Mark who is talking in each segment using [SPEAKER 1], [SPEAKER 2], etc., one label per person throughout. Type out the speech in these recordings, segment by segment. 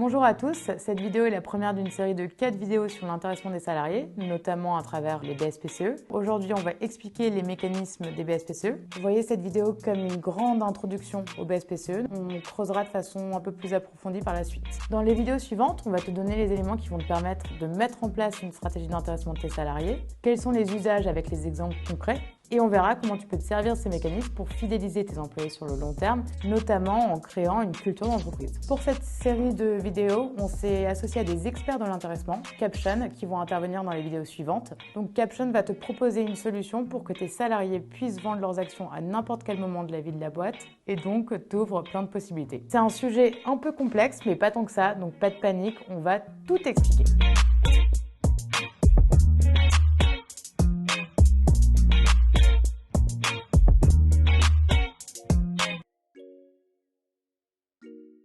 [SPEAKER 1] Bonjour à tous, cette vidéo est la première d'une série de 4 vidéos sur l'intéressement des salariés, notamment à travers les BSPCE. Aujourd'hui, on va expliquer les mécanismes des BSPCE. Vous voyez cette vidéo comme une grande introduction aux BSPCE. On creusera de façon un peu plus approfondie par la suite. Dans les vidéos suivantes, on va te donner les éléments qui vont te permettre de mettre en place une stratégie d'intéressement de tes salariés, quels sont les usages avec les exemples concrets, et on verra comment tu peux te servir de ces mécanismes pour fidéliser tes employés sur le long terme, notamment en créant une culture d'entreprise. Pour cette série de vidéos, on s'est associé à des experts de l'intéressement, Caption, qui vont intervenir dans les vidéos suivantes. Donc Caption va te proposer une solution pour que tes salariés puissent vendre leurs actions à n'importe quel moment de la vie de la boîte et donc t'ouvre plein de possibilités. C'est un sujet un peu complexe, mais pas tant que ça, donc pas de panique, on va tout expliquer.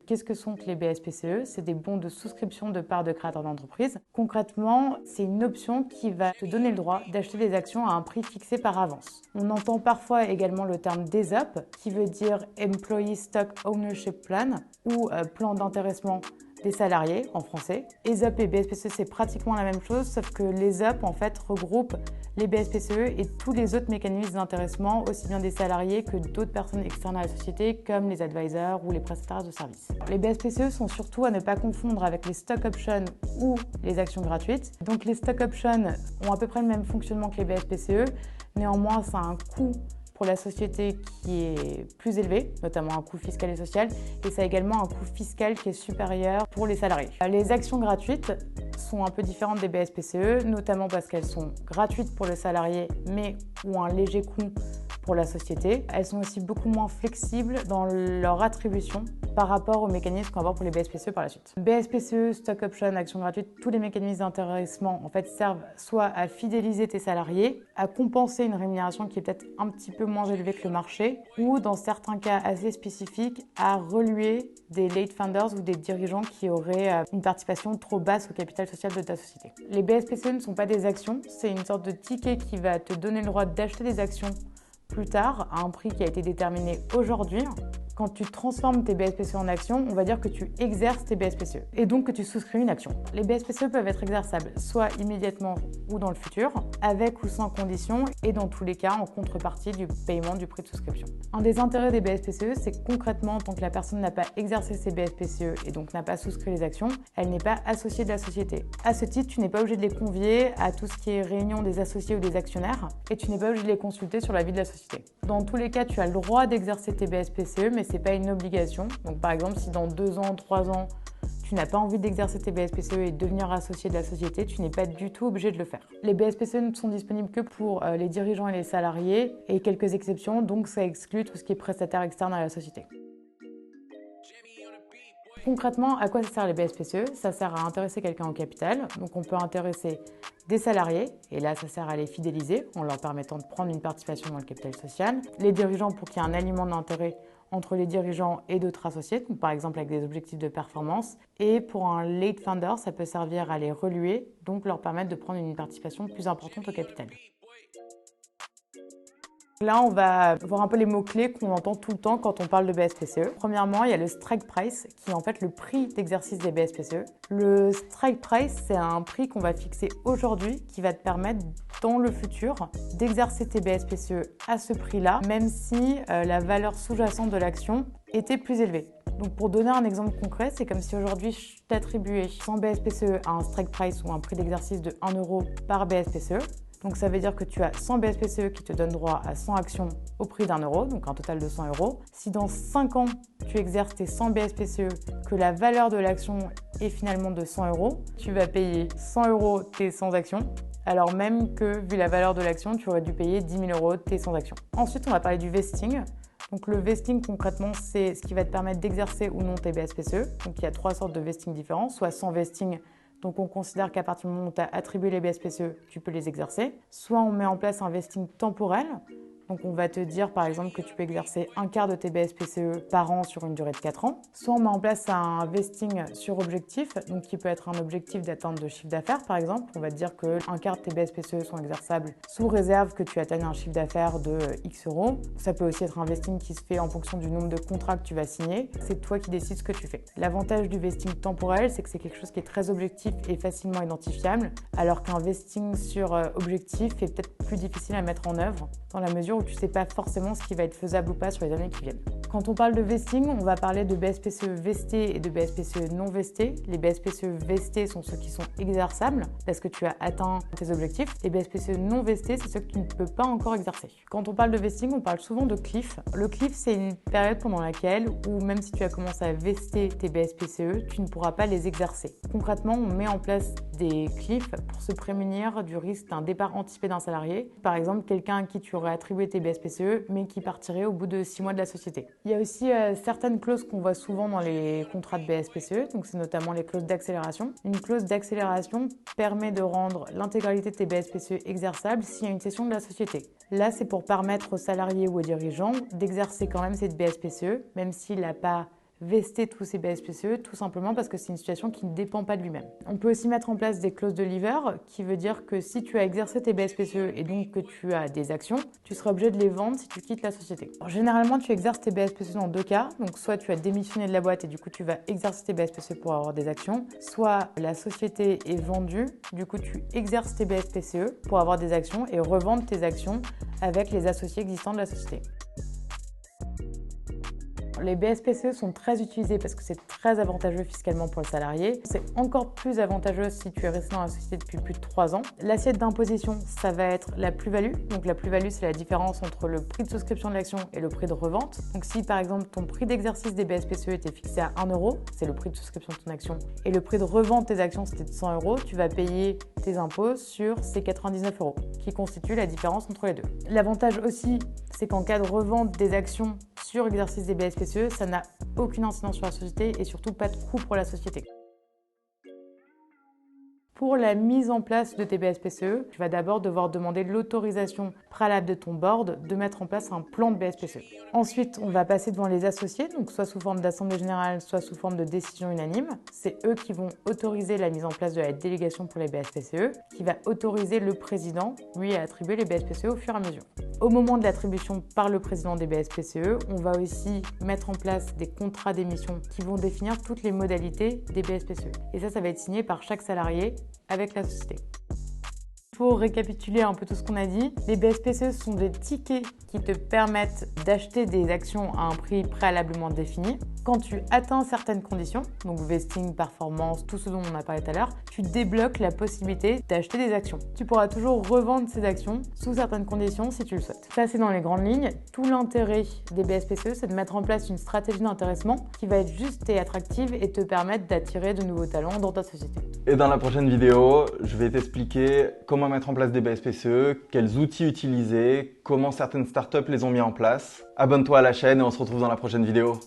[SPEAKER 1] Qu'est-ce que sont les BSPCE? C'est des bons de souscription de parts de créateurs d'entreprise. Concrètement, c'est une option qui va te donner le droit d'acheter des actions à un prix fixé par avance. On entend parfois également le terme d'ESOP, qui veut dire Employee Stock Ownership Plan, ou plan d'intéressement des salariés en français. ESOP et BSPCE, c'est pratiquement la même chose, sauf que l'ESOP en fait regroupe les BSPCE et tous les autres mécanismes d'intéressement, aussi bien des salariés que d'autres personnes externes à la société, comme les advisors ou les prestataires de services. Les BSPCE sont surtout à ne pas confondre avec les stock options ou les actions gratuites. Donc les stock options ont à peu près le même fonctionnement que les BSPCE, néanmoins ça a un coût pour la société qui est plus élevé, notamment un coût fiscal et social, et ça a également un coût fiscal qui est supérieur pour les salariés. Les actions gratuites sont un peu différentes des BSPCE, notamment parce qu'elles sont gratuites pour le salarié, mais ont un léger coût pour la société. Elles sont aussi beaucoup moins flexibles dans leur attribution par rapport aux mécanismes qu'on va voir pour les BSPCE par la suite. BSPCE, stock option, actions gratuites, tous les mécanismes d'intéressement en fait servent soit à fidéliser tes salariés, à compenser une rémunération qui est peut-être un petit peu moins élevée que le marché, ou dans certains cas assez spécifiques, à reluer des late founders ou des dirigeants qui auraient une participation trop basse au capital social de ta société. Les BSPCE ne sont pas des actions, c'est une sorte de ticket qui va te donner le droit d'acheter des actions plus tard à un prix qui a été déterminé aujourd'hui. Quand tu transformes tes BSPCE en actions, on va dire que tu exerces tes BSPCE et donc que tu souscris une action. Les BSPCE peuvent être exerçables soit immédiatement ou dans le futur, avec ou sans condition et dans tous les cas en contrepartie du paiement du prix de souscription. Un des intérêts des BSPCE, c'est que concrètement, tant que la personne n'a pas exercé ses BSPCE et donc n'a pas souscrit les actions, elle n'est pas associée de la société. À ce titre, tu n'es pas obligé de les convier à tout ce qui est réunion des associés ou des actionnaires et tu n'es pas obligé de les consulter sur la vie de la société. Dans tous les cas, tu as le droit d'exercer tes BSPCE, mais c'est pas une obligation. Donc par exemple, si dans 2 ans, 3 ans, tu n'as pas envie d'exercer tes BSPCE et de devenir associé de la société, tu n'es pas du tout obligé de le faire. Les BSPCE ne sont disponibles que pour les dirigeants et les salariés et quelques exceptions, donc ça exclut tout ce qui est prestataire externe à la société. Concrètement, à quoi ça sert les BSPCE? Ça sert à intéresser quelqu'un au capital, donc on peut intéresser des salariés, et là ça sert à les fidéliser en leur permettant de prendre une participation dans le capital social, les dirigeants pour qu'il y ait un alignement d'intérêt entre les dirigeants et d'autres associés, donc par exemple avec des objectifs de performance, et pour un late founder, ça peut servir à les reluer, donc leur permettre de prendre une participation plus importante au capital. Là, on va voir un peu les mots-clés qu'on entend tout le temps quand on parle de BSPCE. Premièrement, il y a le strike price, qui est en fait le prix d'exercice des BSPCE. Le strike price, c'est un prix qu'on va fixer aujourd'hui qui va te permettre, dans le futur, d'exercer tes BSPCE à ce prix-là, même si la valeur sous-jacente de l'action était plus élevée. Donc pour donner un exemple concret, c'est comme si aujourd'hui je t'attribuais 100 BSPCE à un strike price ou un prix d'exercice de 1 euro par BSPCE. Donc ça veut dire que tu as 100 BSPCE qui te donnent droit à 100 actions au prix d'1 euro, donc un total de 100 euros. Si dans 5 ans, tu exerces tes 100 BSPCE, que la valeur de l'action est finalement de 100 euros, tu vas payer 100 euros tes 100 actions, alors même que vu la valeur de l'action, tu aurais dû payer 10 000 euros tes 100 actions. Ensuite, on va parler du vesting. Donc le vesting, concrètement, c'est ce qui va te permettre d'exercer ou non tes BSPCE. Donc il y a 3 sortes de vesting différents, soit sans vesting. Donc on considère qu'à partir du moment où tu as attribué les BSPCE, tu peux les exercer. Soit on met en place un vesting temporel. Donc on va te dire par exemple que tu peux exercer un quart de tes BSPCE par an sur une durée de 4 ans. Soit on met en place un vesting sur objectif, donc qui peut être un objectif d'atteinte de chiffre d'affaires par exemple. On va te dire qu'un quart de tes BSPCE sont exerçables sous réserve que tu atteignes un chiffre d'affaires de X euros. Ça peut aussi être un vesting qui se fait en fonction du nombre de contrats que tu vas signer. C'est toi qui décides ce que tu fais. L'avantage du vesting temporel, c'est que c'est quelque chose qui est très objectif et facilement identifiable, alors qu'un vesting sur objectif est peut-être plus difficile à mettre en œuvre dans la mesure où tu ne sais pas forcément ce qui va être faisable ou pas sur les années qui viennent. Quand on parle de vesting, on va parler de BSPCE vestés et de BSPCE non vestés. Les BSPCE vestés sont ceux qui sont exerçables parce que tu as atteint tes objectifs. Les BSPCE non vestés, c'est ceux que tu ne peux pas encore exercer. Quand on parle de vesting, on parle souvent de cliff. Le cliff, c'est une période pendant laquelle, ou même si tu as commencé à vester tes BSPCE, tu ne pourras pas les exercer. Concrètement, on met en place des cliffs pour se prémunir du risque d'un départ anticipé d'un salarié. Par exemple, quelqu'un à qui tu aurais attribué tes BSPCE, mais qui partirait au bout de 6 mois de la société. Il y a aussi certaines clauses qu'on voit souvent dans les contrats de BSPCE, donc c'est notamment les clauses d'accélération. Une clause d'accélération permet de rendre l'intégralité de tes BSPCE exerçables s'il y a une cession de la société. Là, c'est pour permettre aux salariés ou aux dirigeants d'exercer quand même cette BSPCE, même s'il n'a pas vesté tous ces BSPCE, tout simplement parce que c'est une situation qui ne dépend pas de lui-même. On peut aussi mettre en place des clauses de leaver, qui veut dire que si tu as exercé tes BSPCE et donc que tu as des actions, tu seras obligé de les vendre si tu quittes la société. Alors, généralement, tu exerces tes BSPCE dans deux cas, donc soit tu as démissionné de la boîte et du coup tu vas exercer tes BSPCE pour avoir des actions, soit la société est vendue, du coup tu exerces tes BSPCE pour avoir des actions et revendre tes actions avec les associés existants de la société. Les BSPCE sont très utilisés parce que c'est très avantageux fiscalement pour le salarié. C'est encore plus avantageux si tu es resté dans la société depuis plus de 3 ans. L'assiette d'imposition, ça va être la plus-value. Donc la plus-value, c'est la différence entre le prix de souscription de l'action et le prix de revente. Donc si par exemple ton prix d'exercice des BSPCE était fixé à 1 euro, c'est le prix de souscription de ton action, et le prix de revente de tes actions c'était de 100 euros, tu vas payer tes impôts sur ces 99 euros, qui constituent la différence entre les deux. L'avantage aussi, c'est qu'en cas de revente des actions sur l'exercice des BSPCE, ça n'a aucune incidence sur la société et surtout pas de coût pour la société. Pour la mise en place de tes BSPCE, tu vas d'abord devoir demander l'autorisation préalable de ton board de mettre en place un plan de BSPCE. Ensuite, on va passer devant les associés, donc soit sous forme d'assemblée générale, soit sous forme de décision unanime. C'est eux qui vont autoriser la mise en place de la délégation pour les BSPCE, qui va autoriser le président, lui, à attribuer les BSPCE au fur et à mesure. Au moment de l'attribution par le président des BSPCE, on va aussi mettre en place des contrats d'émission qui vont définir toutes les modalités des BSPCE. Et ça va être signé par chaque salarié avec la société. Pour récapituler un peu tout ce qu'on a dit, les BSPCE sont des tickets qui te permettent d'acheter des actions à un prix préalablement défini. Quand tu atteins certaines conditions, donc vesting, performance, tout ce dont on a parlé tout à l'heure, tu débloques la possibilité d'acheter des actions. Tu pourras toujours revendre ces actions sous certaines conditions si tu le souhaites. Ça, c'est dans les grandes lignes. Tout l'intérêt des BSPCE, c'est de mettre en place une stratégie d'intéressement qui va être juste et attractive et te permettre d'attirer de nouveaux talents dans ta société.
[SPEAKER 2] Et dans la prochaine vidéo, je vais t'expliquer comment mettre en place des BSPCE, quels outils utiliser, comment certaines startups les ont mis en place. Abonne-toi à la chaîne et on se retrouve dans la prochaine vidéo.